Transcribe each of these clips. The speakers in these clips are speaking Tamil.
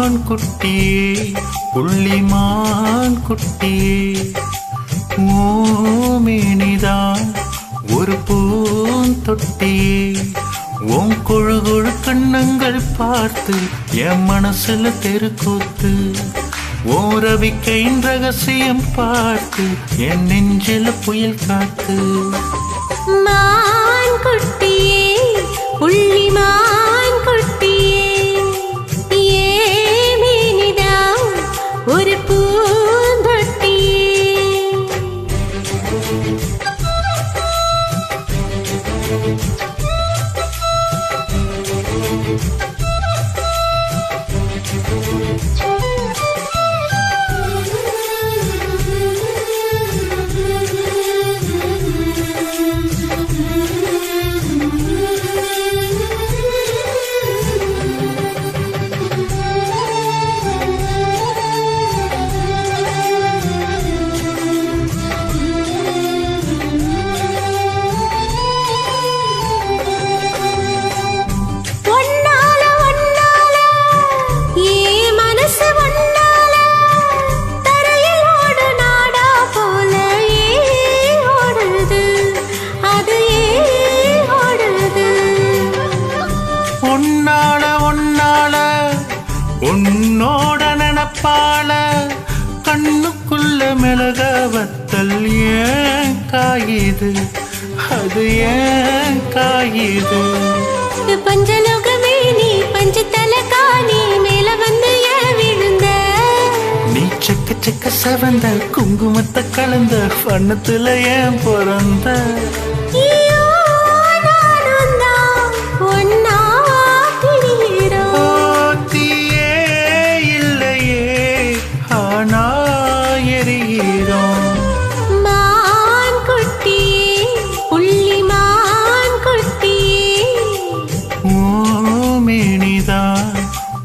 மான் குட்டியே புள்ளிமான் குட்டியே ஓமேனிதான் ஒரு பூந்தொட்டியே உன் கொழு கொழு கண்ணங்கள் பார்த்து என் மனசுல தெருக்கூத்து ஓ ரவிக்கையின் ரகசியம் பார்த்து என் நெஞ்சில புயல் காத்து மான் குட்டியே புள்ளிமான் குட்டியே ஏமேனிதான் ஒரு பூந்தொட்டியே உன்னோட நினப்பால கண்ணுக்குள்ள மிளக வத்தல் ஏன் காயுது அது ஏன் காயுது பஞ்சலோகமே நீ பஞ்சத்தல காணி மேல வந்து ஏன் விழுந்த நீ செக்க செக்க செவந்த குங்குமத்தை கலந்த வண்ணத்துல ஏன் பிறந்த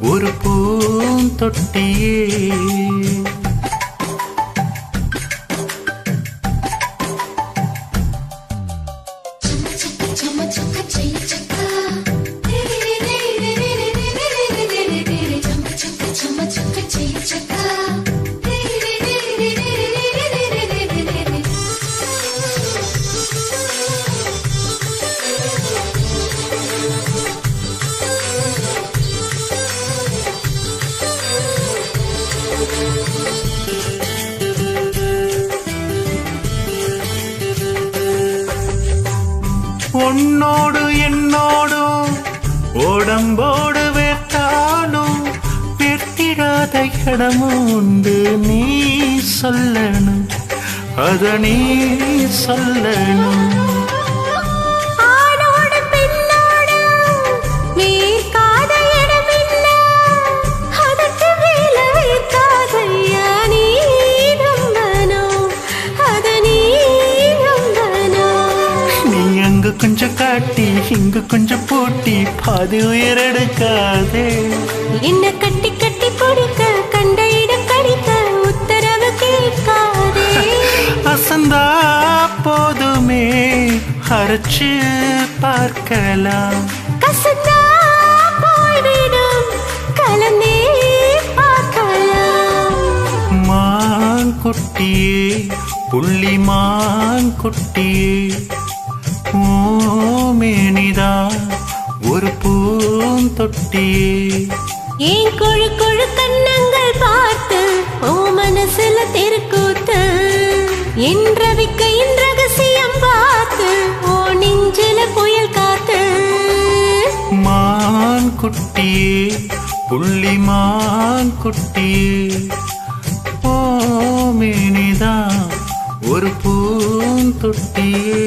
ஒரு பூந்தொட்டியே உன்னோடு என்னோடும் உடம்போடு வேட்டாலும் வெட்டிடாத இடமும் உண்டு நீ சொல்லணும் அத நீ சொல்லணும் கொஞ்சம் காட்டி இங்கு கொஞ்சம் போட்டி பாதி உயர் எடுக்காதே என்ன கட்டி கட்டி பிடிக்க கண்ட இடம் கடிக்க உத்தரவு கேட்காதே அசந்தா போதுமே அரைச்சு பார்க்கலாம் கசந்தா போய்விடும் கலந்தே பார்க்கலாம் மான் குட்டியே புள்ளிமான் குட்டியே ஓமேனிதான் ஒரு பூந்தொட்டியே ஏன் கொழு கொழு கண்ணங்கள் பார்த்து ஓ மனசுல தெருக்கூத்து என் ரவிக்கையின் ரகசியம் பார்த்து ஓ நெஞ்சில புயல் காத்து மான் குட்டியே புள்ளிமான் குட்டியே ஓமேனிதான் ஒரு பூந்தொட்டியே